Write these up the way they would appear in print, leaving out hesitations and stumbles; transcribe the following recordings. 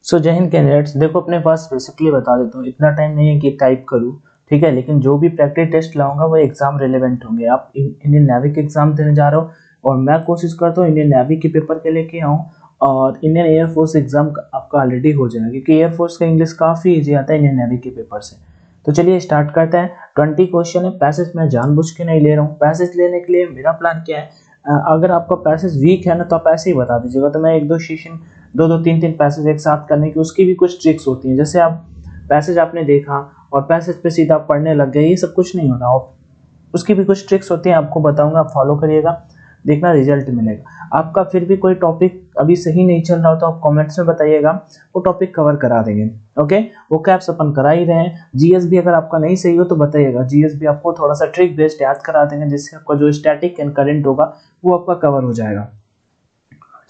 सो जय हिंद कैंडिडेट्स। देखो अपने पास बेसिकली बता देता हूँ, इतना टाइम नहीं है कि टाइप करूँ, ठीक है, लेकिन जो भी प्रैक्टिस टेस्ट लाऊंगा वो एग्जाम रिलेवेंट होंगे। आप इंडियन नेवी के एग्जाम देने जा रहे हो और मैं कोशिश करता हूँ इंडियन नेवी के पेपर के लेके आऊँ और इंडियन एयरफोर्स एग्जाम आपका ऑलरेडी हो जाएगा, क्योंकि एयरफोर्स का इंग्लिश काफ़ी ईजी आता है इंडियन नेवी के पेपर से। तो चलिए स्टार्ट करते हैं। 20 क्वेश्चन है। पैसेज मैं जानबूझ के नहीं ले रहा हूँ। पैसेज लेने के लिए मेरा प्लान क्या है, अगर आपका पैसेज वीक है ना तो आप ऐसे ही बता दीजिएगा, तो मैं एक दो सेशन दो तीन तीन पैसेज एक साथ करने की उसकी भी कुछ ट्रिक्स होती हैं। जैसे आप पैसेज आपने देखा और पैसेज पे सीधा पढ़ने लग गए, ये सब कुछ नहीं होता। और उसकी भी कुछ ट्रिक्स होती हैं, आपको बताऊंगा, आप फॉलो करिएगा, देखना रिजल्ट मिलेगा आपका। फिर भी कोई टॉपिक अभी सही नहीं चल रहा हो तो आप कमेंट्स में बताइएगा, वो टॉपिक कवर करा देंगे। ओके, वो कैप्स अपन करा ही रहे हैं। जीएस भी अगर आपका नहीं सही हो तो बताइएगा, जीएस भी आपको थोड़ा सा ट्रिक बेस्ड याद करा देंगे, जिससे आपका जो स्टैटिक एंड करंट होगा वो आपका कवर हो जाएगा।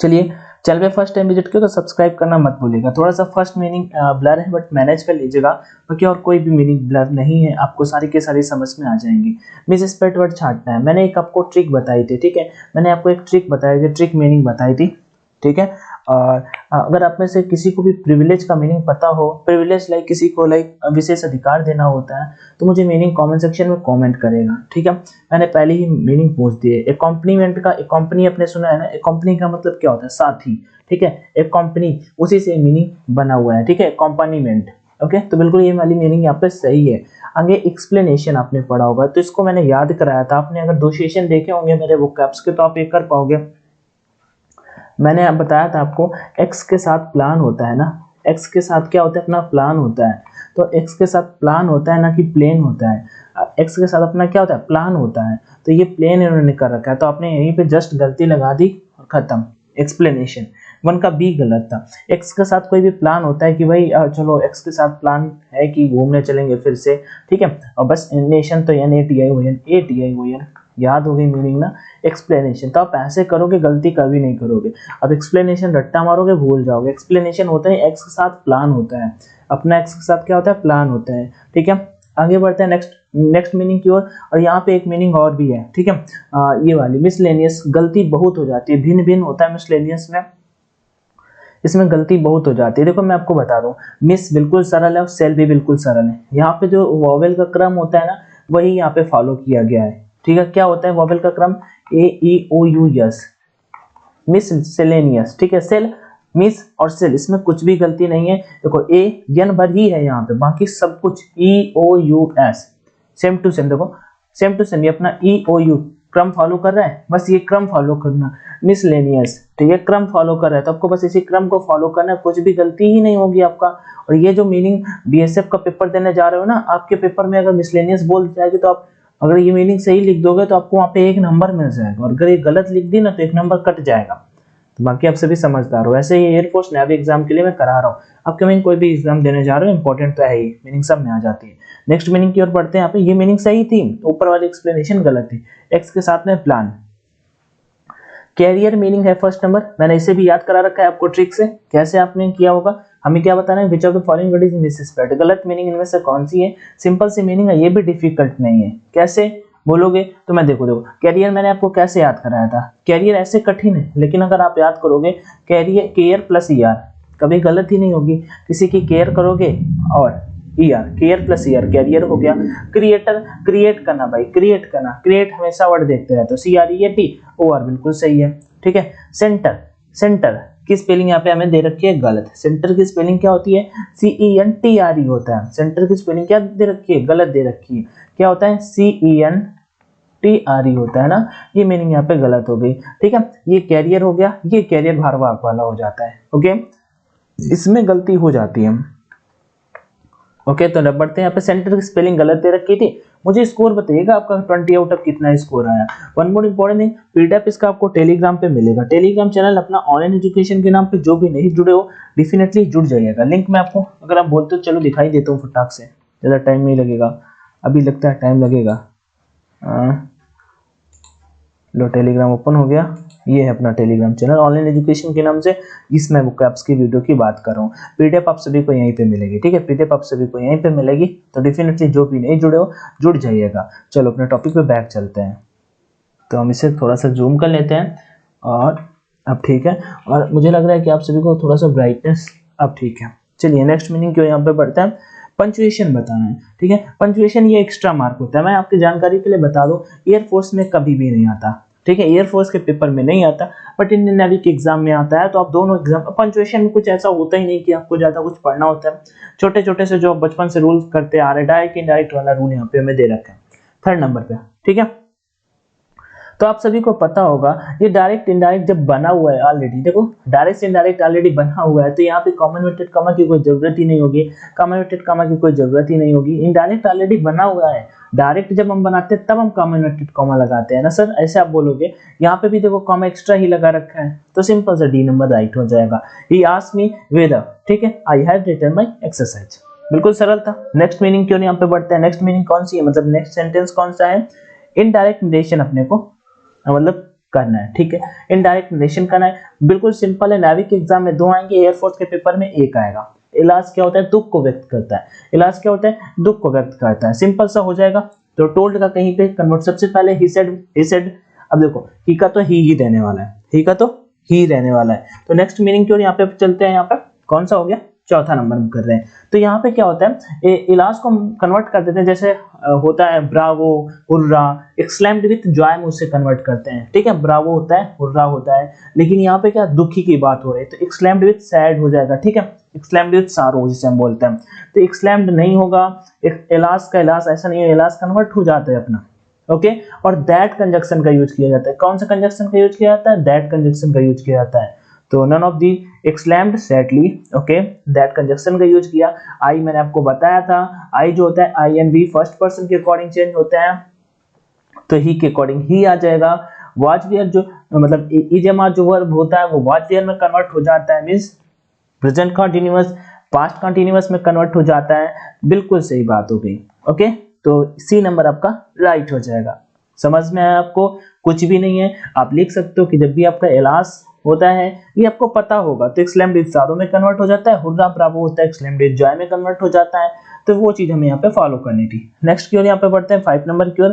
चलिए, चैनल पे फर्स्ट टाइम विजिट किया तो सब्सक्राइब करना मत भूलिएगा। थोड़ा सा फर्स्ट मीनिंग ब्लर है बट मैनेज कर लीजिएगा, बाकी और कोई भी मीनिंग ब्लर नहीं है, आपको सारी के सारी समझ में आ जाएंगी। मिस स्पेट वर्ड छांटना है। मैंने एक आपको ट्रिक बताई थी, ठीक है, मैंने आपको एक ट्रिक बताई थी, ट्रिक मीनिंग बताई थी, ठीक है। और अगर आप में से किसी को भी प्रिविलेज का मीनिंग पता हो, प्रिविलेज लाइक किसी को लाइक विशेष अधिकार देना होता है, तो मुझे मीनिंग कमेंट सेक्शन में कमेंट करेगा, ठीक है। मैंने पहले ही मीनिंग पूछ दिए। एकॉम्पनीमेंट का, एकॉम्पनी आपने सुना है ना, एकॉम्पनी का मतलब क्या होता है, साथी, ठीक है। एक कंपनी, उसी से मीनिंग बना हुआ है, ठीक है, कंपनीमेंट। ओके, तो बिल्कुल ये वाली मीनिंग यहाँ पे सही है। आगे एक्सप्लेनेशन आपने पढ़ा होगा, तो इसको मैंने याद कराया था। आपने अगर 2 सेशन देखे होंगे मेरे वो कैप्स के, तो आप ये कर पाओगे। मैंने बताया था आपको, एक्स के साथ प्लान होता है ना, एक्स के साथ क्या होता है, अपना प्लान होता है। तो एक्स के साथ प्लान होता है ना कि प्लेन होता है। एक्स के साथ अपना क्या होता है, प्लान होता है। तो ये प्लेन इन्होंने कर रखा है, तो आपने यहीं पे जस्ट गलती लगा दी और खत्म। एक्सप्लेनेशन 1 का बी गलत था। एक्स के साथ कोई भी प्लान होता है कि भाई चलो एक्स के साथ प्लान है कि घूमने चलेंगे फिर से, ठीक है, और बस नेशन तो NATION याद हो गई मीनिंग ना। एक्सप्लेनेशन तो आप ऐसे करोगे, गलती कभी नहीं करोगे। अब एक्सप्लेनेशन रट्टा मारोगे भूल जाओगे। एक्सप्लेनेशन होता है एक्स के साथ प्लान होता है, अपना एक्स के साथ क्या होता है, प्लान होता है, ठीक है। आगे बढ़ते हैं नेक्स्ट मीनिंग की ओर। और यहाँ पे एक मीनिंग और भी है, ठीक है, ये वाली मिसलेनियस। गलती बहुत हो जाती है, भिन्न भिन्न होता है मिसलेनियस में, इसमें गलती बहुत हो जाती है। देखो मैं आपको बता दूं, मिस बिल्कुल सरल है और सेल भी बिल्कुल सरल है। यहाँ पे जो वॉवेल का क्रम होता है ना, वही यहाँ पे फॉलो किया गया है, ठीक है। क्या होता है वॉवेल का क्रम, AEOUS, मिससेलेनियस, ठीक है। सेल, मिस और सेल, इसमें कुछ भी गलती नहीं है। देखो ए एन भर ही है यहाँ पे, बाकी सब कुछ EOUS सेम टू सेम। देखो सेम टू सेम, ये अपना EOU क्रम फॉलो कर रहा है, बस ये क्रम फॉलो करना। मिसलेनियस, ठीक है, क्रम फॉलो कर रहा है, तो आपको बस इसी क्रम को फॉलो करना है, कुछ भी गलती ही नहीं होगी आपका। और ये जो मीनिंग BSF का पेपर देने जा रहे हो ना, आपके पेपर में अगर मिसलेनियस बोल जाएगी तो आप अगर ये मीनिंग सही लिख दोगे तो आपको वहाँ पे 1 नंबर मिल जाएगा, और अगर ये गलत लिख दी ना तो 1 नंबर कट जाएगा। तो बाकी आप सभी समझदार हो। ऐसे ही एयरफोर्स नेवी एग्जाम के लिए मैं करा रहा हूँ, अपकमिंग कोई भी एग्जाम देने जा रहे हो, इंपॉर्टेंट तो है ही, मीनिंग सब में आ जाती है। नेक्स्ट मीनिंग की ओर बढ़ते हैं। यहाँ पे ये मीनिंग सही थी, ऊपर वाली एक्सप्लेनेशन गलत थी। एक्स के साथ में प्लान। कैरियर मीनिंग है फर्स्ट नंबर, मैंने इसे भी याद करा रखा है आपको ट्रिक से, कैसे आपने किया होगा। हमें क्या बताना है, विच of the following word is misspelled, गलत मीनिंग इनमें से कौन सी है। सिंपल सी मीनिंग है, ये भी डिफिकल्ट नहीं है। कैसे बोलोगे तो मैं देखो कैरियर मैंने आपको कैसे याद कराया था। कैरियर ऐसे कठिन है, लेकिन अगर आप याद करोगे, कैरियर केयर प्लस ER, कभी गलत ही नहीं होगी। किसी की केयर करोगे और ER, care plus ER, career हो गया। क्रिएटर, क्रिएट करना भाई, क्रिएट करना, क्रिएट हमेशा वर्ड देखते रहते हो, CREAT OR बिल्कुल सही है, ठीक है। सेंटर, सेंटर की स्पेलिंग यहाँ पे हमें दे रखी है गलत। सेंटर की स्पेलिंग क्या होती है, CENTRE होता है। सेंटर की स्पेलिंग क्या दे रखी है, गलत दे रखी है। क्या होता है, CENTRE होता है ना, ये मीनिंग यहाँ पे गलत हो गई, ठीक है। ये कैरियर हो गया, ये कैरियर भारवाहक वाला हो जाता है, ओके, इसमें गलती हो जाती है। ओके, तो अब बढ़ते हैं। यहाँ पे सेंटर की स्पेलिंग गलत दे रखी थी। मुझे स्कोर बताइएगा आपका 20 आउट ऑफ कितना स्कोर आया। One more important thing, PDF इसका आपको टेलीग्राम पे मिलेगा। टेलीग्राम चैनल अपना ऑनलाइन एजुकेशन के नाम पे, जो भी नहीं जुड़े हो डेफिनेटली जुड़ जाइएगा। लिंक मैं आपको, अगर आप बोलते हो चलो दिखाई देता हूँ फटाक से, ज़्यादा टाइम नहीं लगेगा, अभी लगता है टाइम लगेगा। लो टेलीग्राम ओपन हो गया, ये है अपना टेलीग्राम चैनल ऑनलाइन एजुकेशन के नाम से, इसमें वो कैप्स की वीडियो की बात कर रहा हूँ। PDF आप सभी को यहीं पे मिलेगी, ठीक है, PDF आप सभी को यहीं पे मिलेगी, तो डेफिनेटली जो भी नहीं जुड़े हो जुड़ जाइएगा। चलो अपने टॉपिक पे बैक चलते हैं। तो हम इसे थोड़ा सा जूम कर लेते हैं, और अब ठीक है। और मुझे लग रहा है कि आप सभी को थोड़ा सा ब्राइटनेस अब ठीक है, चलिए नेक्स्ट मीनिंग क्यों यहाँ पे बढ़ता है, पंचुएशन बताना है। ठीक है, पंचुएशन ये एक्स्ट्रा मार्क होता है। मैं आपकी जानकारी के लिए बता दूं, एयरफोर्स में कभी भी नहीं आता। ठीक है, एयरफोर्स के पेपर में नहीं आता, बट इंडियन नेवी के एग्जाम में आता है। तो आप दोनों एग्जाम, पंचुएशन में कुछ ऐसा होता ही नहीं कि आपको ज्यादा कुछ पढ़ना होता है। छोटे छोटे से जो बचपन से रूल करते आ रहे, डायरेक्ट इनडायरेक्ट वाला रूल यहाँ पे हमें दे रखा है थर्ड नंबर पे। ठीक है, तो आप सभी को पता होगा ये डायरेक्ट इनडायरेक्ट जब बना हुआ है ऑलरेडी, देखो डायरेक्ट से इनडायरेक्ट ऑलरेडी बना हुआ है, तो यहाँ पे कॉमन इन्वर्टेड कॉमा की कोई जरूरत ही नहीं होगी, कॉमन इन्वर्टेड कॉमा की कोई जरूरत ही नहीं होगी। इनडायरेक्ट ऑलरेडी बना हुआ है, डायरेक्ट जब हम बनाते हैं तब हम कॉमन इन्वर्टेड कॉमा लगाते हैं ना सर, ऐसे आप बोलोगे। यहाँ पे भी देखो कॉमा एक्स्ट्रा ही लगा रखा है, तो सिंपल सा डी नंबर राइट हो जाएगा। ही आस्क्ड मी वेदर, ठीक है, I have written my exercise, बिल्कुल सरल था। नेक्स्ट मीनिंग क्यों नहीं यहाँ पे बढ़ता है, नेक्स्ट मीनिंग कौन सी है, मतलब नेक्स्ट सेंटेंस कौन सा है, इनडायरेक्ट नरेशन अपने को मतलब करना है। ठीक है, इनडायरेक्ट नरेशन करना है, बिल्कुल सिंपल है। नेवी के एग्जाम में 2 आएंगे, एयरफोर्स के पेपर में 1 आएगा। इलाज क्या होता है, दुख को व्यक्त करता है। इलाज क्या होता है, दुख को व्यक्त करता है, सिंपल सा हो जाएगा। तो टोल्ड का कहीं पे कन्वर्ट, सबसे पहले ही सेड, अब देखो ही का तो ही रहने वाला है, ही का तो ही रहने वाला है। तो नेक्स्ट मीनिंग क्यों यहाँ पे चलते हैं, यहाँ पे कौन सा हो गया, चौथा नंबर में कर रहे हैं। तो यहाँ पे क्या होता है, इलाज को हम कन्वर्ट कर देते हैं, जैसे होता है Bravo, hurrah, exclaimed with Joy में उससे कन्वर्ट करते हैं। ठीक है, ब्रावो होता है, हुर्रा होता है, लेकिन यहाँ पे क्या दुखी की बात हो रही है, तो एक्सक्लेम्ड विद सैड हो जाएगा। ठीक है, एक्सक्लेम्ड विद सारो जिसे हम बोलते हैं, तो एक्सक्लेम्ड नहीं होगा। इलाज का इलाज ऐसा नहीं है, इलाज कन्वर्ट हो जाता है अपना। ओके, और दैट कंजक्शन का यूज किया जाता है। कौन सा कंजक्शन का यूज किया जाता है, दैट कंजक्शन का यूज किया जाता है। तो none of the exclaimed sadly, okay, that conjunction का यूज किया। आई मैंने आपको बताया था, आई जो होता है I and we first person के अकॉर्डिंग चेंज होता है, तो ही के अकॉर्डिंग ही आ जाएगा। वाज वेयर जो मतलब इजेमा जो वर्ब होता है वो वाज वेयर में कन्वर्ट हो जाता है, means present continuous past continuous में कन्वर्ट हो जाता है। बिल्कुल सही बात हो गई। ओके, तो सी नंबर आपका राइट हो जाएगा। समझ में आया आपको, कुछ भी नहीं है, आप लिख सकते हो कि जब भी आपका इलाज होता है, ये आपको पता होगा, तो एक्सक्लेम्ड विद सारो में कन्वर्ट हो जाता है, हुर्रा ब्रावो होता है, एक्सक्लेम्ड विद जॉय में कन्वर्ट हो जाता है। तो वो चीज हमें यहाँ पे फॉलो करनी थी। नेक्स्ट क्यों यहाँ पे बढ़ते हैं, 5 नंबर क्यों,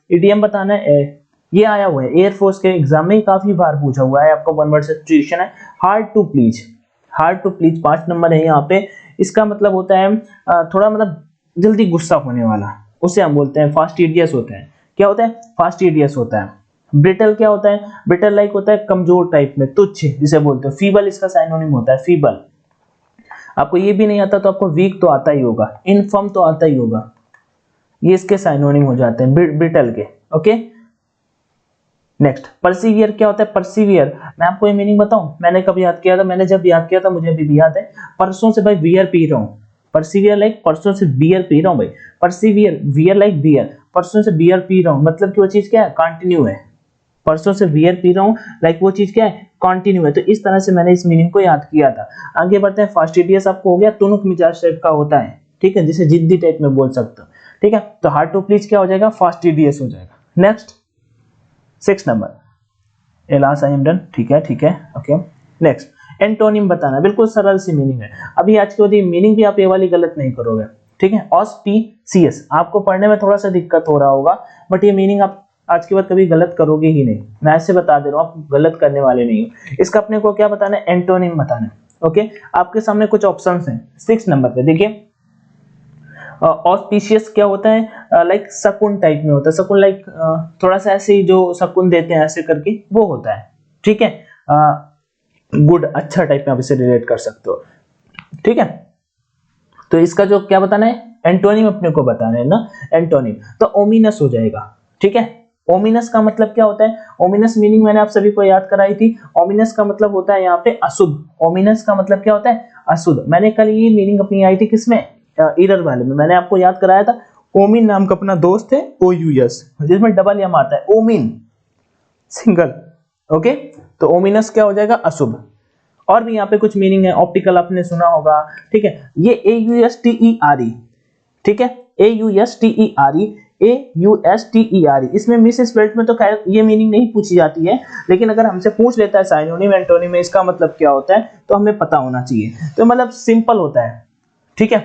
इडियम बताना है। ये आया हुआ है एयरफोर्स के एग्जाम में काफी बार पूछा हुआ है, आपका 1 वर्ड सब्स्टिट्यूशन है, hard to please. Hard to please 5 number है यहाँ पे। इसका मतलब होता है थोड़ा मतलब जल्दी गुस्सा होने वाला, उसे हम बोलते हैं फास्टिडियस होता है। क्या होता है, फास्टिडियस होता है। ब्रिटल क्या होता है, ब्रिटल लाइक होता है कमजोर टाइप में, तुच्छ जिसे बोलते हैं। फीबल इसका साइनोनिम होता है, फीबल। आपको ये भी नहीं आता तो आपको वीक तो आता ही होगा, इनफर्म तो आता ही होगा, ये इसके साइनोनिम हो जाते हैं ब्रिटल के। ओके, नेक्स्ट परसिवियर क्या होता है, परसिवियर मैं आपको ये मीनिंग बताऊं, मैंने कब याद किया था, मैंने जब याद किया था मुझे अभी भी याद है, परसों से भाई बियर पी रहा हूं। परसिवियर लाइक परसों से बियर पी रहा हूं भाई, परसिवियर बियर लाइक बियर, परसों से बियर पी रहा हूं, मतलब कि वो चीज क्या है, कंटिन्यू है। परसों से बियर पी रहा हूं, लाइक वो चीज क्या है, कंटिन्यू है। तो इस तरह से मैंने इस मीनिंग को याद किया था। आगे बढ़ते हैं, फास्टिडियस आपको हो गया, तुनुक मिजाज टाइप का होता है। ठीक है, जिसे जिद्दी टाइप में बोल सकते हो। ठीक है, तो हार्ड टू प्लीज क्या हो जाएगा, फास्टिडियस हो जाएगा। Next 6 number, alas I am done. ठीक है, ठीक है, ओके। नेक्स्ट एंटोनिम बताना, बिल्कुल सरल सी मीनिंग है। अभी आज के बाद मीनिंग भी आप ये वाली गलत नहीं करोगे। ठीक है, ऑस्पिशियस आपको पढ़ने में थोड़ा सा दिक्कत हो रहा होगा, बट ये मीनिंग आप आज के बाद कभी गलत करोगे ही नहीं, मैं ऐसे बता दे रहा हूँ, आप गलत करने वाले नहीं हो। इसका अपने को क्या बताना है, एंटोनिम बताना है। ओके, आपके सामने कुछ ऑप्शंस हैं 6 नंबर पे, देखिए ऑस्पिशियस क्या होता है, लाइक शकुन टाइप में होता है, शकुन लाइक थोड़ा सा ऐसे ही जो शकुन देते हैं ऐसे करके वो होता है। ठीक है, गुड अच्छा टाइप में आप इसे रिलेट कर सकते हो। ठीक है, तो इसका जो क्या बताना है, एंटोनिम अपने को बताना है ना, एंटोनिम तो ओमिनस हो जाएगा। ठीक है, ओमिनस का मतलब क्या होता है, ओमिनस मीनिंग मैंने आप सभी को याद कराई थी। ओमिनस का मतलब होता है यहाँ पे अशुभ, ओमिनस का मतलब क्या होता है, अशुभ। मैंने कल ये मीनिंग अपनी आई थी किसमें, इरर वाले में, मैंने आपको याद कराया था। ओमिन नाम का अपना दोस्त है, OUS, जिसमें डबल एम आता है, ओमिन सिंगल। ओके, तो ओमिनस क्या हो जाएगा, अशुभ। और भी यहाँ पे कुछ मीनिंग है, ऑप्टिकल आपने सुना होगा। ठीक है, ये AUSTERE, ठीक है, AUSTERE, इसमें मिस स्पेल्ट में तो खैर ये मीनिंग नहीं पूछी जाती है, लेकिन अगर हमसे पूछ लेता है साइनोनिम एंटोनिम में इसका मतलब क्या होता है, तो हमें पता होना चाहिए। तो मतलब सिंपल होता है। ठीक है,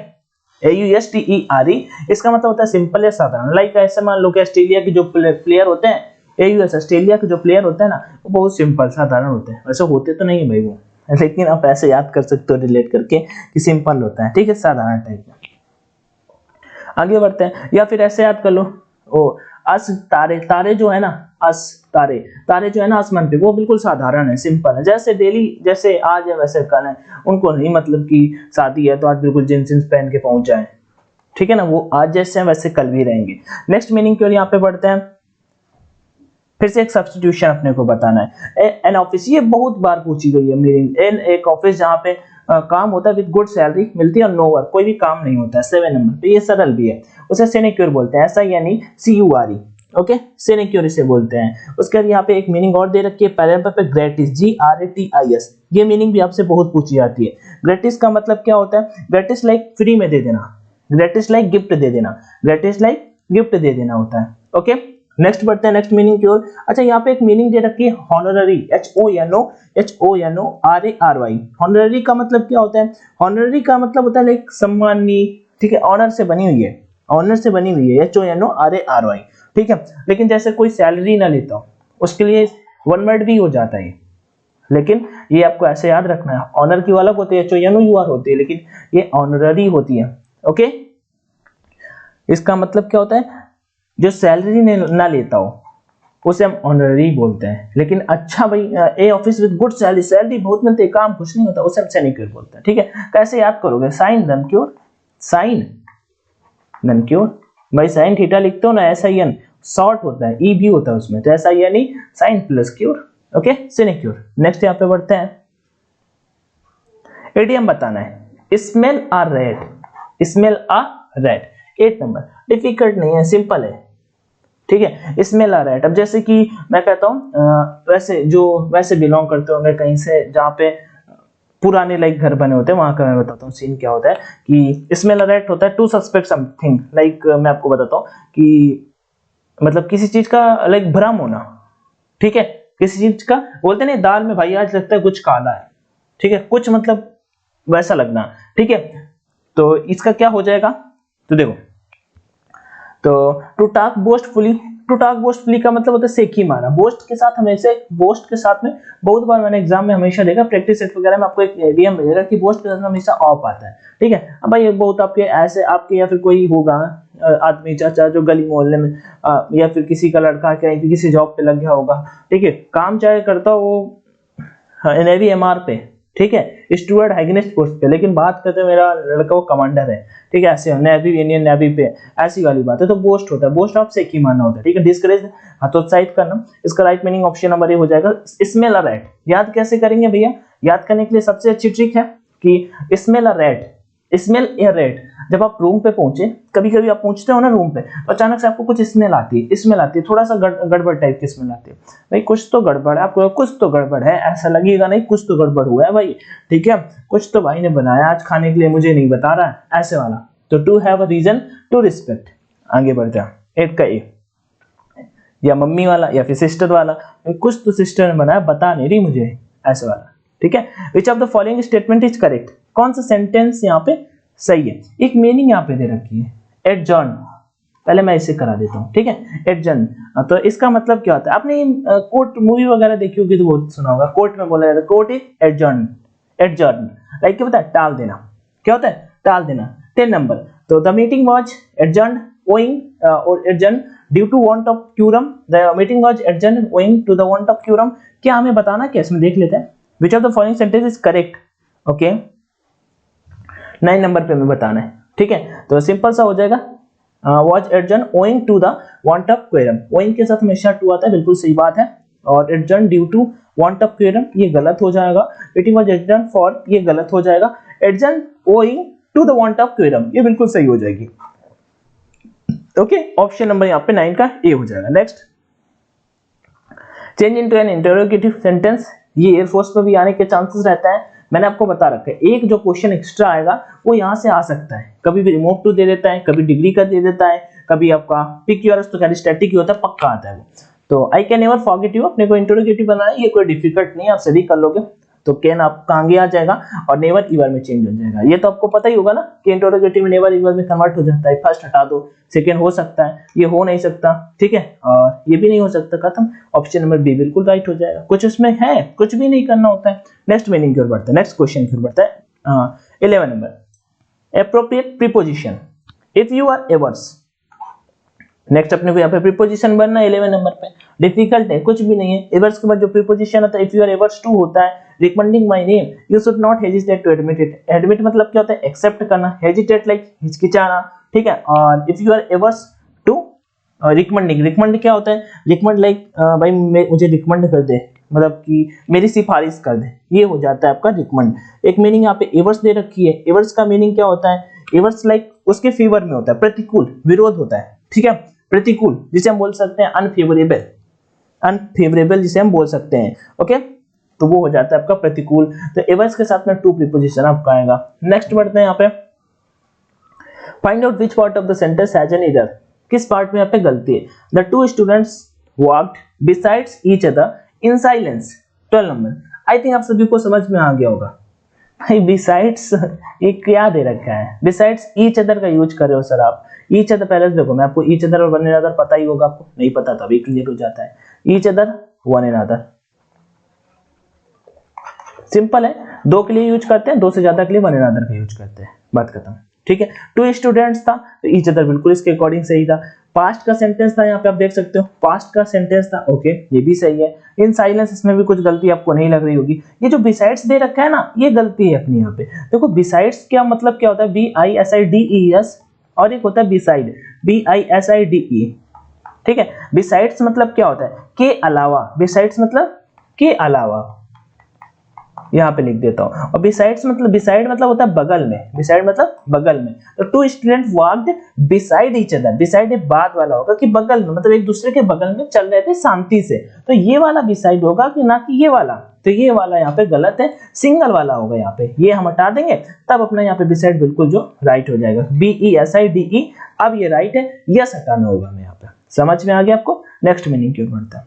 AUSTERE इसका मतलब होता है सिंपल या साधारण। लाइक ऐसे मान लो कि ऑस्ट्रेलिया के जो प्लेयर होते हैं, AUS ऑस्ट्रेलिया के जो प्लेयर होते हैं ना, वो बहुत सिंपल साधारण होते हैं, वैसे होते तो नहीं है भाई वो, लेकिन आप ऐसे याद कर सकते हो रिलेट करके कि सिंपल होता है, ठीक है, साधारण टाइप का। आगे बढ़ते हैं, या फिर ऐसे याद कर लो, ओ अस तारे, तारे जो है ना, अस तारे, तारे जो है ना आसमान पे, वो बिल्कुल साधारण है, सिंपल है, जैसे डेली, जैसे आज है वैसे कल है। उनको नहीं मतलब कि शादी है तो आज बिल्कुल जींस पहन के पहुंच जाए, ठीक है ना, वो आज जैसे हैं वैसे कल भी रहेंगे। नेक्स्ट मीनिंग की ओर यहाँ पे बढ़ते हैं, फिर से एक सब्स्टिट्यूशन अपने को बताना है। एन ऑफिस, ये बहुत बार पूछी गई है मीनिंग। एन एक ऑफिस जहाँ पे काम होता है विद गुड सैलरी मिलती है और नो वर्क, कोई भी काम नहीं होता है। 7 नंबर पे ये सरल भी है, उसे सिनेक्योर बोलते हैं, ऐसा यानी CURE, ओके, सिनेक्योर इसे बोलते हैं। उसके बाद यहाँ पे एक मीनिंग और दे रखी है पैराग्राफ पे, ग्रेटिस, GRATIS, ये मीनिंग भी आपसे बहुत पूछी जाती है। ग्रेटिस का मतलब क्या होता है? ग्रेटिस लाइक फ्री में दे देना, ग्रेटिस लाइक गिफ्ट दे देना, ग्रेटिस लाइक गिफ्ट दे देना होता है, ओके। नेक्स्ट बढ़ते हैं नेक्स्ट मीनिंग की ओर। अच्छा, यहाँ पे एक मीनिंग दे रखी है हॉनररी, HONORARY। हॉनररी का मतलब क्या होता है? हॉनररी का मतलब होता है लाइक सम्मानी, ठीक है, ऑनर से बनी हुई है, ऑनर से बनी हुई है, HONORARY, ठीक है। लेकिन जैसे कोई सैलरी ना लेता हो उसके लिए वन वर्ड भी हो जाता है, लेकिन ये आपको ऐसे याद रखना है, ऑनर की अलग होती है, HONOUR होती है, लेकिन ये ऑनररी होती है, ओके। इसका मतलब क्या होता है? जो सैलरी ना लेता हो उसे हम ऑनररी बोलते हैं। लेकिन अच्छा भाई, a office with good salary, salary बहुत मिलती है, काम कुछ नहीं होता, उसे हम सिनेक्योर बोलते हैं, ठीक है। कैसे याद करोगे? साइन धनक्योर, साइन धनक्योर, भाई साइन थीटा लिखते हो ना, SIN शॉर्ट होता है, ई भी होता है उसमें, तो ऐसा यानी sine plus cure, okay, sinecure. Next यहाँ पे बढ़ते हैं, एडीएम बताना है, smell a rat, smell a rat, 8 number, difficult नहीं है, सिंपल है, ठीक है। स्मेल आ रेड, अब जैसे कि मैं कहता हूँ वैसे बिलोंग करते होंगे कहीं से जहाँ पे पुराने लाइक घर बने होते हैं, वहां का मैं बताता हूँ सीन क्या होता है कि स्मेल अलर्ट होता है टू सस्पेक्ट समथिंग, लाइक मैं आपको बताता हूँ कि मतलब किसी चीज का लाइक भ्रम होना, ठीक है, किसी चीज का बोलते नहीं, दाल में भाई आज लगता है कुछ काला है, ठीक है, कुछ मतलब वैसा लगना, ठीक है। तो इसका क्या हो जाएगा? तो देखो, तो टू टॉक बोस्टफुली, टू टॉक बोस्टफुली का मतलब होता है सेखी मारा। बोस्ट के साथ हमेशा, बोस्ट के साथ में बहुत बार मैंने एग्जाम में हमेशा देखा, प्रैक्टिस सेट वगैरह में आपको एक एडीएम मिलेगा कि बोस्ट के साथ में हमेशा ऑफ आता है, ठीक है। अब भाई ये बहुत आपके ऐसे आपके या फिर कोई होगा आदमी चाचा जो गली मोहल्ले में या फिर किसी का लड़का कहीं भी किसी जॉब पे लग गया होगा, ठीक है, काम चाहे करता हो वो नेवी MR पे, ठीक है, स्टुअर्ड हाइगेनिस्ट पोस्ट पे, लेकिन बात करते मेरा लड़का वो कमांडर है, ठीक है, ऐसे नेवी, इंडियन नेवी पे, ऐसी वाली बात है, तो बोस्ट होता है, बोस्ट ऑफ से की मानना होता है, ठीक है। डिस्करेज, हतोत्साहित करना, इसका right meaning option number A हो जाएगा। स्मेल अ रैट, याद कैसे करेंगे भैया? याद करने के लिए सबसे अच्छी ट्रिक है कि smell a rat, smell A rat, जब आप रूम पे पहुंचे, कभी कभी आप पहुंचते हो ना रूम पे, तो अचानक से आपको कुछ स्मेल आती है, स्मेल आती है, थोड़ा सा गड़बड़ टाइप की स्मेल आती है, भाई कुछ तो गड़बड़ है, आपको कुछ तो गड़बड़ है, ऐसा लगेगा नहीं कुछ तो गड़बड़ हुआ है भाई, ठीक है, कुछ तो भाई ने बनाया आज खाने के लिए, मुझे नहीं बता रहा है, ऐसे वाला। तो to have a reason to respect. आगे बढ़ जा, 8 का ए, या मम्मी वाला या फिर सिस्टर वाला, कुछ तो सिस्टर ने बनाया बता नहीं रही मुझे, ऐसे वाला, ठीक है। विच of the following statement is correct, कौन सा सेंटेंस यहाँ पे सही है? एक मीनिंग यहाँ पे दे रखी है, एडजॉर्न, पहले मैं इसे करा देता हूँ, ठीक है, एडजॉर्न। तो इसका मतलब क्या होता है? आपने कोर्ट मूवी वगैरह देखी होगी तो बहुत सुना होगा, कोर्ट में बोला जाता है court is adjourn, adjourn like क्या होता है? टाल देना, क्या होता है? टाल देना। 10 नंबर, तो the meeting was adjourn owing और adjourn due to want of quorum, the meeting was adjourn owing to the want of quorum. क्या हमें बताना क्या इसमें? देख लेते हैं, which of the following sentence is correct, okay. 9 number पे हमें बताना है, ठीक है, तो सिंपल सा हो जाएगा, was adjourn owing to the want of quorum, owing के साथ हमेशा टू आता है, बिल्कुल सही बात है, और adjourn due to want of quorum ये गलत हो जाएगा, मीटिंग वाज एडजॉर्न फॉर ये गलत हो जाएगा, adjourn owing to the want of quorum ये बिल्कुल सही हो जाएगी, ओके। ऑप्शन नंबर यहाँ पे 9 का ए हो जाएगा। Next, change into an interrogative sentence, ये एयरफोर्स में भी आने के चांसेस रहता है, मैंने आपको बता रखा है, एक जो क्वेश्चन एक्स्ट्रा आएगा वो यहाँ से आ सकता है, कभी भी रिमोट टू दे देता है, कभी डिग्री का दे देता है, कभी आपका पिक योर्स तो स्टैटिक ही होता है, पक्का आता है वो। तो I can never forget you, अपने को इंटरोगेटिव बनाना है, ये कोई डिफिकल्ट नहीं है, आप सभी कर लोगे। तो कैन आपका आगे आ जाएगा और नेवर ईवर में चेंज हो जाएगा। ये तो आपको पता ही होगा ना कि इंटरोगेटिव में नेवर ईवर में कन्वर्ट हो जाता है। फर्स्ट हटा दो, सेकेंड हो सकता है, ये हो नहीं सकता, ठीक है, और ये भी नहीं हो सकता, खत्म। ऑप्शन नंबर बी बिल्कुल राइट हो जाएगा। कुछ उसमें है, कुछ भी नहीं करना होता है। नेक्स्ट मीनिंग की ओर बढ़ते हैं, नेक्स्ट क्वेश्चन की ओर बढ़ता है। 11 number, appropriate preposition if you are averse. Next अपने को यहाँ पे प्रीपोजिशन बनना है 11 नंबर पे। डिफिकल्ट है, कुछ भी नहीं है। एवर्स के बाद जो प्रीपोजिशन आता है if you are averse to होता है recommending my name you should not hesitate to admit it. Admit मतलब क्या होता है? एक्सेप्ट करना। हेजिटेट लाइक हिचकिचाना, ठीक है। और if you are averse to recommending, recommend क्या होता है? रिकमेंड लाइक भाई मुझे रिकमेंड कर दे, मतलब कि मेरी सिफारिश कर दे, ये हो जाता है आपका रिकमेंड। एक मीनिंग यहाँ पे एवर्स दे रखी है। एवर्स का मीनिंग क्या होता है? एवर्स लाइक उसके फेवर में होता है, प्रतिकूल, विरोध होता है, ठीक है। प्रतिकूल जिसे हम बोल सकते हैं अनफेवरेबल, अनफेवरेबल जिसे हम बोल सकते हैं, ओके। तो वो हो जाता है आपका प्रतिकूल। तो एवर्स के साथ में टू प्रीपोजिशन आपका आएगा। नेक्स्ट बढ़ते हैं यहाँ पे, find out which part of the sentence has an error. किस पार्ट में यहाँ पे गलती है? The two students walked besides each other in silence. 12 number, I think आप सभी को समझ में आ गया होगा भाई बिसाइड्स ये क्या दे रखा है? बिसाइड्स ईच अदर का यूज कर रहे हो सर आप। ईच अदर पहले देखो, मैं आपको ईच अदर और वन अनदर पता ही होगा, आपको नहीं पता तो अभी क्लियर हो जाता है। Each other, one another, simple है। दो के लिए यूज करते हैं, दो से ज्यादा के लिए वन अनदर का यूज करते हैं, बात खत्म, ठीक है। टू स्टूडेंट्स था तो ईच अदर बिल्कुल इसके अकॉर्डिंग सही था। पास्ट का सेंटेंस था, यहाँ पे आप देख सकते हो पास्ट का सेंटेंस था, ओके, ये भी सही है। इन साइलेंस, इसमें भी कुछ गलती आपको नहीं लग रही होगी। ये जो बिसाइड्स दे रखा है ना, ये गलती है अपनी यहाँ पे। देखो बिसाइड्स क्या मतलब क्या होता है? BISIDES, और एक होता है बिसाइड, BISIDE, ठीक है। बिसाइड्स मतलब क्या होता है? के अलावा। बिसाइड्स मतलब के अलावा, यहाँ पे लिख देता हूँ। और बिसाइड्स मतलब, बिसाइड मतलब होता है बगल में, बिसाइड मतलब बगल में। तो two students walked beside each other, beside एक बाद वाला होगा कि बगल में, मतलब एक दूसरे के बगल में चल रहे थे शांति से। तो ये वाला बिसाइड होगा कि ना कि ये वाला। तो ये वाला यहाँ पे गलत है, सिंगल वाला होगा यहाँ पे। ये हम हटा देंगे तब अपना यहाँ पे बिसाइड बिल्कुल जो राइट हो जाएगा, BESIDE। अब ये राइट है, यस हटाना होगा हमें यहाँ पे। समझ में आ गया आपको? नेक्स्ट मीनिंग क्यों बढ़ता है?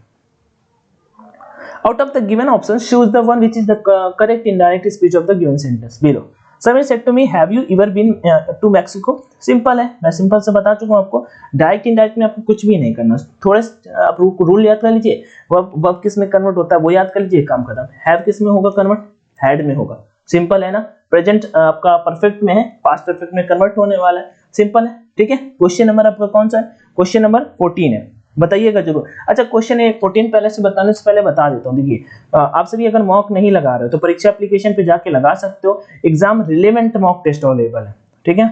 Out of the given options, choose the one which is the correct indirect speech of the given sentence below. Someone said to me, have you ever been to Mexico? Simple है, मैं simple से बता चुका हूँ आपको। Direct indirect में आपको कुछ भी नहीं करना, थोड़े आप रूल याद कर लीजिए। वर्ब किस में कन्वर्ट होता है वो याद कर लीजिए, काम खत्म। हैव किस में होगा कन्वर्ट? हैड में होगा। सिंपल है ना। प्रेजेंट आपका परफेक्ट में है, पास्ट परफेक्ट में कन्वर्ट होने वाला है, सिंपल है, ठीक है। क्वेश्चन नंबर आपका कौन सा है? क्वेश्चन नंबर 14 है, बताइएगा जरूर। अच्छा, क्वेश्चन 14 पहले से बताने से पहले बता देता हूँ। देखिए, आप सभी अगर मॉक नहीं लगा रहे हो तो परीक्षा एप्लीकेशन पे जाके लगा सकते हो। Exam relevant mock test available है, ठीक है।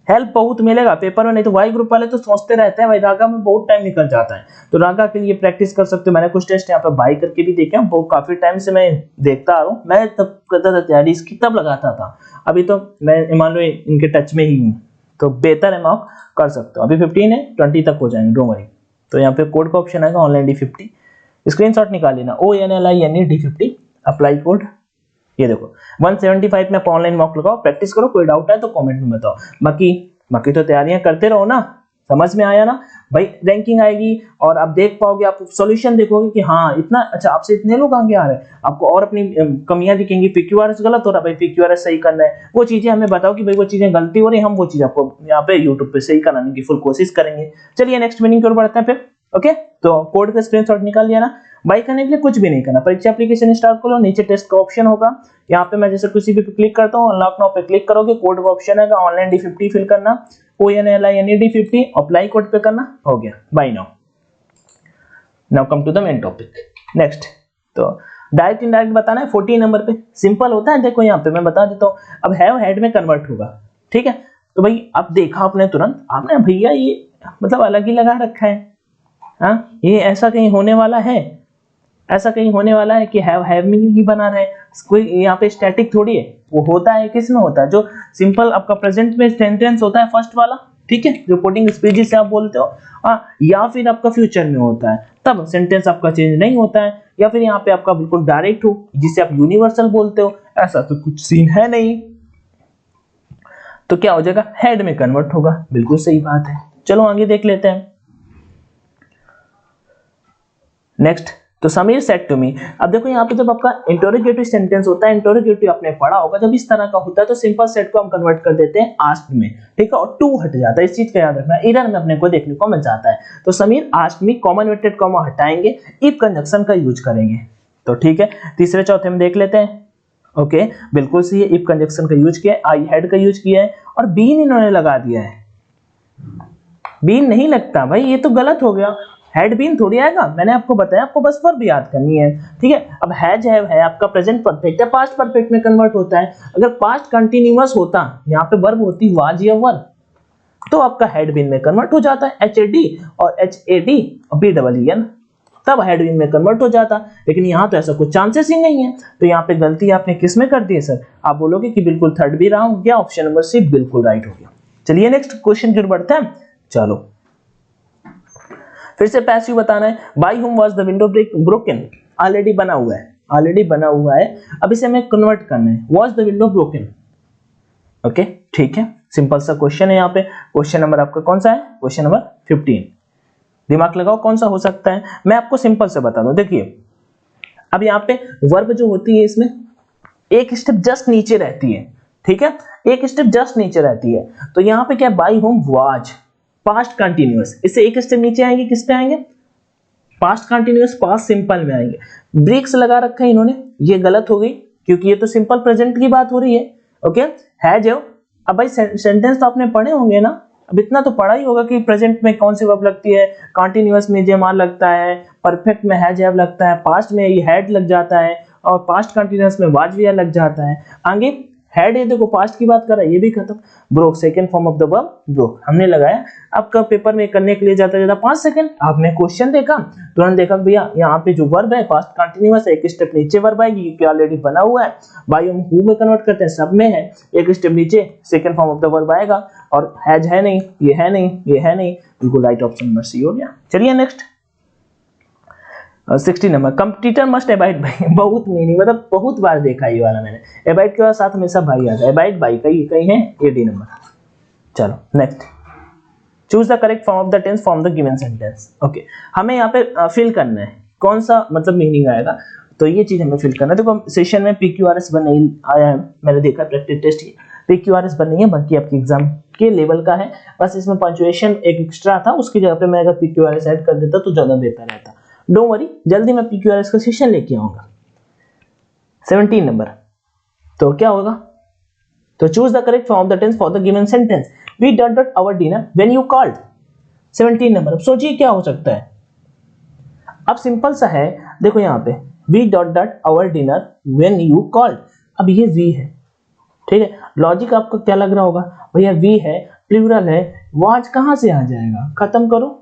हेल्प बहुत मिलेगा पेपर में, नहीं तो वाई ग्रुप वाले तो सोचते रहते हैं भाई रागा में बहुत टाइम निकल जाता है, तो रागा के लिए प्रैक्टिस कर सकते हो। मैंने कुछ टेस्ट यहाँ पे बाई करके भी देखे हैं, बहुत काफी टाइम से मैं देखता आ रहा हूँ। मैं तब करता था तैयारी इसकी, तब लगाता था। अभी तो मैं मान लो इनके टच में ही हूँ, तो बेहतर है, मॉक कर सकते हो। अभी 15 है, 20 तक हो जाएंगे, डोंट वरी। तो यहाँ पे कोड का ऑप्शन आएगा ऑनलाइन D50, स्क्रीनशॉट निकाल लेना, ONLINE D50 अप्लाई कोड। ये देखो 175 में आप ऑनलाइन मॉक लगाओ, प्रैक्टिस करो। कोई डाउट है तो कमेंट में बताओ। बाकी तो तैयारियां करते रहो ना। समझ में आया ना भाई? रैंकिंग आएगी और आप देख पाओगे, आप सॉल्यूशन देखोगे कि हाँ इतना अच्छा, आपसे इतने लोग आगे आ रहे हैं। आपको और अपनी कमियां दिखेंगी, PQRS गलत हो रहा है भाई, PQRS सही करना है। वो चीजें हमें बताओ कि भाई वो चीजें गलती हो रही है, हम वो चीज आपको यहाँ पे यूट्यूब पे सही कराने की फुल कोशिश करेंगे। चलिए नेक्स्ट मीनिंग की ओर बढ़ते हैं फिर, ओके। तो कोड का स्क्रीनशॉट निकाल लिया ना। बाई करने के लिए कुछ भी नहीं करना, परीक्षा एप्लीकेशन इंस्टॉल करो, नीचे टेस्ट का ऑप्शन होगा। यहाँ पे मैं जैसे किसी भी पे क्लिक करता हूँ, अनलॉक नाउ पे क्लिक करोगे, कोड का ऑप्शन है ऑनलाइन D50 फिल करना, ONLINE D50 अप्लाई कोड पे करना, हो गया buy now. Now come to the main topic. Next, तो डायरेक्ट इनडायरेक्ट बताना है 14 नंबर पे। सिंपल होता है, देखो यहाँ पे मैं बता देता हूँ। अब हैव हैड में कन्वर्ट होगा, ठीक है। तो भाई अब देखा आपने तुरंत, आपने भैया ये मतलब अलग ही लगा रखा है, हाँ ये ऐसा कहीं होने वाला है, ऐसा कहीं होने वाला है कि हैव में ही बना रहे हैं। कोई यहाँ पे स्टैटिक थोड़ी है, वो होता है किस में होता है, जो सिंपल आपका प्रेजेंट में सेंटेंस होता है फर्स्ट वाला, ठीक है, रिपोर्टिंग स्पीच जिसे आप बोलते हो, या फिर आपका फ्यूचर में होता है, तब सेंटेंस आपका चेंज नहीं होता है। या फिर यहाँ पे आपका बिल्कुल डायरेक्ट हो, जिसे आप यूनिवर्सल बोलते हो, ऐसा तो कुछ सीन है नहीं। तो क्या हो जाएगा? हेड में कन्वर्ट होगा, बिल्कुल सही बात है। चलो आगे देख लेते हैं। नेक्स्ट तो समीर सेड टू मी। अब देखो यहाँ पे जब आपका इंटरोगेटिव सेंटेंस होता है, इंटरोगेटिव आपने पढ़ा होगा, जब इस तरह का होता है तो सिंपल सेड को हम कन्वर्ट कर देते हैं आस्क्ड में, ठीक है, और टू हट जाता है। इस चीज का याद रखना, एरर में अपने को देखने को मिल जाता है। तो Sameer asked me, comma inverted comma हटाएंगे, इफ कंजंक्शन का यूज करेंगे। तो ठीक है, तीसरे चौथे में देख लेते हैं। ओके, बिल्कुल सही है, इफ कंजंक्शन का यूज किया है, आई हैड का यूज किया है, और बीन इन्होंने लगा दिया है। बीन नहीं लगता भाई, ये तो गलत हो गया, हैड बीन थोड़ी आएगा। मैंने आपको बताया, आपको बस वर्ब याद करनी है, ठीक है। अब हैज है आपका प्रेजेंट परफेक्ट है, पास्ट परफेक्ट में कन्वर्ट होता है। अगर पास्ट कंटिन्यूअस होता, यहाँ पे वर्ब होती वाज या वर, तो आपका हैड बीन में कन्वर्ट हो जाता है, HAD और HAD और BEEN, तब हैड बीन में कन्वर्ट हो जाता। लेकिन यहाँ तो ऐसा कुछ चांसेस ही नहीं है। तो यहाँ पे गलती आपने किस में कर दी है सर? आप बोलोगे कि बिल्कुल थर्ड भी रहा हो गया, ऑप्शन नंबर सी बिल्कुल राइट हो गया। चलिए नेक्स्ट क्वेश्चन की ओर बढ़ते हैं। चलो फिर से पैसिव बताना है। By whom was the window broken, already बना हुआ है, ऑलरेडी बना हुआ है। अब इसे हमें कन्वर्ट करना है, was the window broken. Okay ठीक है, सिंपल सा क्वेश्चन है। यहाँ पे क्वेश्चन नंबर आपका कौन सा है? Question number 15। दिमाग लगाओ कौन सा हो सकता है। मैं आपको सिंपल से बता दूं, देखिए अब यहाँ पे वर्ब जो होती है इसमें एक स्टेप जस्ट नीचे रहती है, ठीक है, एक स्टेप जस्ट नीचे रहती है। तो यहाँ पे क्या, by home was past continuous, इससे एक स्टेप नीचे आएंगे, किस पे आएंगे? पास्ट कंटिन्यूअस, पास्ट सिंपल में आएंगे। ब्रेक्स लगा रखा है इन्होंने, ये गलत हो गई क्योंकि ये तो सिंपल प्रेजेंट की बात हो रही है। ओके, है जो अब भाई सेंटेंस तो आपने पढ़े होंगे ना, अब इतना तो पढ़ा ही होगा कि प्रेजेंट में कौन सी वर्ब लगती है, कंटिन्यूअस में जेमार लगता है, परफेक्ट में हैज हैव लगता है, पास्ट में ये हैड लग जाता है, और पास्ट कंटिन्यूअस में वाज वी लग जाता है। आगे हैड, ये देखो पास्ट की बात कर रहा है, ये भी खत्म। Broke, second form of the verb broke हमने लगाया। आपका पेपर में करने के लिए जाता जाता 5 सेकंड। आपने क्वेश्चन देखा, तुरंत देखा भैया यहाँ पे जो वर्ब है पास्ट कंटिन्यूअस है, एक स्टेप नीचे वर्ब आएगी क्योंकि ऑलरेडी बना हुआ है। बाय हम हु में कन्वर्ट करते हैं, सब में है, एक स्टेप नीचे second form of the verb आएगा, और हैज है नहीं, ये है नहीं, ये है नहीं, बिल्कुल राइट, ऑप्शन नंबर सी हो गया। चलिए next 60 number, competitor must abide by, बहुत मीनिंग, मतलब बहुत बार देखा ये वाला मैंने। अबाइड के साथ हमेशा बाई आता है, अबाइड बाई कहीं है 80 नंबर। चलो next, choose the correct form of the tense from the given sentence. Okay, हमें यहाँ पे फिल करना है कौन सा मतलब मीनिंग आएगा, तो ये चीज हमें फिल करना है। देखो सेशन में PQRS बन नहीं आया है, मैंने देखा प्रैक्टिस टेस्ट की, PQRS बन नहीं है, बाकी आपके एग्जाम के लेवल का है, बस इसमें पंक्चुएशन एक एक्स्ट्रा था, उसकी जगह पे मैं अगर PQRS ऐड कर देता तो ज्यादा बेहतर रहता। डोंट वरी, जल्दी मैं PQRS का सेशन लेके आऊंगा। 17 नंबर, तो क्या होगा, तो choose the correct form of the tense for the given sentence. We dot our dinner when you called. 17 number, अब सोचिए क्या हो सकता है। अब सिंपल सा है, देखो यहाँ पे we dot our dinner when you called, अब ये वी है, ठीक है। लॉजिक आपको क्या लग रहा होगा, भैया वी है, प्लूरल है, वाज कहां से आ जाएगा, खत्म करो।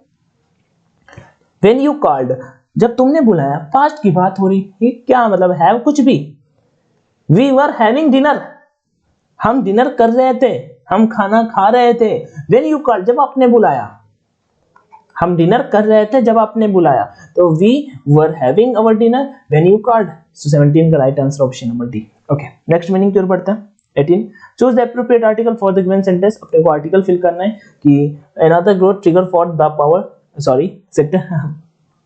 When you called, जब तुमने बुलाया, पास्ट की बात हो रही, ये क्या मतलब है कुछ भी। We were having dinner, हम डिनर कर रहे थे, हम खाना खा रहे थे। When you called, जब आपने बुलाया, हम डिनर कर रहे थे जब आपने बुलाया, तो we were having our dinner when you called। So 17 का right answer option number D. Okay, next meaning की ओर बढ़ते हैं। 18, choose the appropriate article for the given sentence. अपने को आर्टिकल फिल करना है कि another growth trigger for the power, sorry sector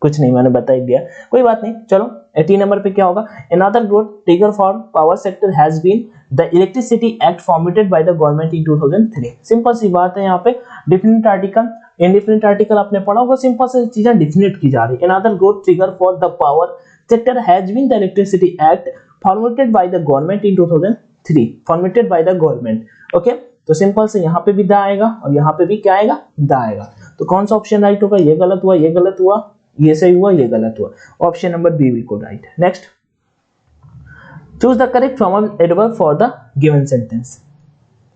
कुछ नहीं, मैंने बता ही दिया, कोई बात नहीं। चलो 18 नंबर पे क्या होगा, another growth trigger for power sector has been the electricity act formatted by the government in 2003। Simple सी बात है, यहाँ पे डिफिनिट आर्टिकल इंडिफिनिट आर्टिकल आपने पढ़ा होगा, सिंपल सी चीजें डिफिनिट की जा रही है। another growth trigger for the power sector has been the electricity act formatted by the government in 2003, formatted by the government। Okay, तो सिंपल से यहाँ पे भी द आएगा और यहाँ पे भी क्या आएगा, द आएगा। तो कौन सा ऑप्शन राइट होगा, ये गलत हुआ, ये गलत हुआ, ये सही हुआ, ये गलत हुआ, ऑप्शन नंबर बी बिल्कुल right. Next, choose the correct form of adverb for the given sentence.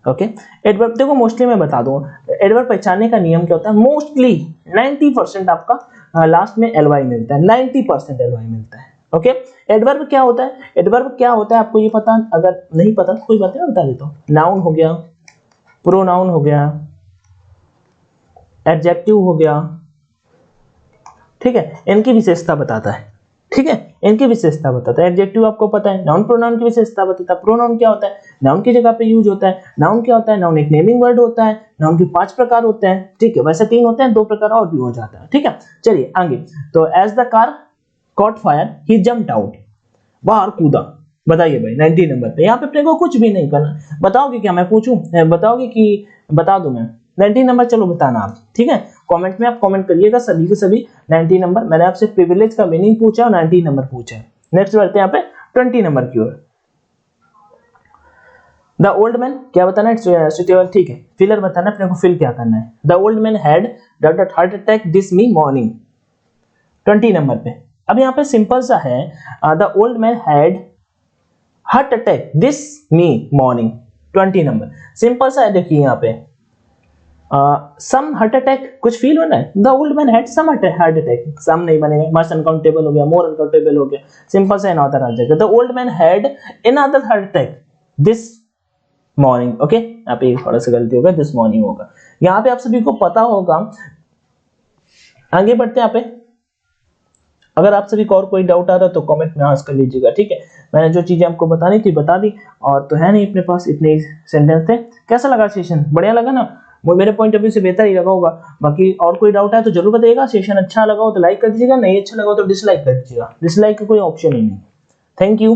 Okay, adverb देखो मोस्टली मैं बता दूं, एडवर्ब पहचानने का नियम क्या होता है, मोस्टली 90% आपका लास्ट में ly मिलता है, 90% ly मिलता है। ओके, एडवर्ब क्या होता है, एडवर्ब क्या होता है आपको ये पता, अगर नहीं पता तो कोई बात नहीं, बता देता हूँ। नाउन हो गया, प्रोनाउन हो गया, एडजेक्टिव हो गया, ठीक है, इनकी विशेषता बताता है, ठीक है, इनकी विशेषता बताता है। एडजेक्टिव आपको पता है, नाउन प्रोनाउन की विशेषता बताता है। प्रोनाउन क्या होता है, नाउन की जगह पे यूज होता है। नाउन क्या होता है, नाउन एक नेमिंग वर्ड होता है। नाउन के 5 प्रकार होते हैं, ठीक है, वैसे 3 होते हैं, 2 प्रकार और भी हो जाता है, ठीक है। चलिए आगे, तो as the car caught fire, he jumped out, बाहर कूदा। बताइए भाई 90 नंबर पे, यहाँ पे अपने को कुछ भी नहीं करना। बताओगे क्या, मैं पूछूं, बताओगे कि बता दूं मैं 90 नंबर? चलो बताना आप, ठीक है, कमेंट में आप कमेंट करिएगा सभी के सभी 90 नंबर। मैंने आपसे प्रिविलेज का मीनिंग पूछा और 90 नंबर पूछा। नेक्स्ट बढ़ते हैं यहाँ पे 20 नंबर की ओर। द ओल्ड मैन, क्या बताना है, सुटेबल, ठीक है, फिलर बताना है अपने को, फिल क्या करना है। The old man had heart attack this me morning, 20 number पे। अब यहाँ पे सिंपल सा है, the old man had heart attack this me morning, 20 number, simple सा है। देखिए यहाँ पे सम हार्ट अटैक, कुछ फील होना है, the old man had some heart attack, some नहीं बनेगा, मस्ट अनकाउंटेबल हो गया, मोर अनकाउंटेबल हो गया, सिंपल सा अनदर आ जाएगा। The old man had another heart attack this morning, okay, यहाँ पे थोड़ा सा गलती होगा, दिस मॉर्निंग होगा। यहाँ पे आप सभी को पता होगा। आगे बढ़ते हैं यहाँ पे। अगर आप सभी को और कोई डाउट आ रहा है तो कमेंट में आंसर कर लीजिएगा, ठीक है। मैंने जो चीजें आपको बतानी थी बता दी, और तो है नहीं अपने पास, इतने सेंटेंस थे। कैसा लगा सेशन, बढ़िया लगा ना? वो मेरे पॉइंट ऑफ व्यू से बेहतर ही लगा होगा। बाकी और कोई डाउट है तो जरूर बताइएगा। सेशन अच्छा लगा हो तो लाइक कर दीजिएगा, नहीं अच्छा लगा हो तो डिसलाइक कर दीजिएगा। डिसलाइक का कोई ऑप्शन ही नहीं। Thank you.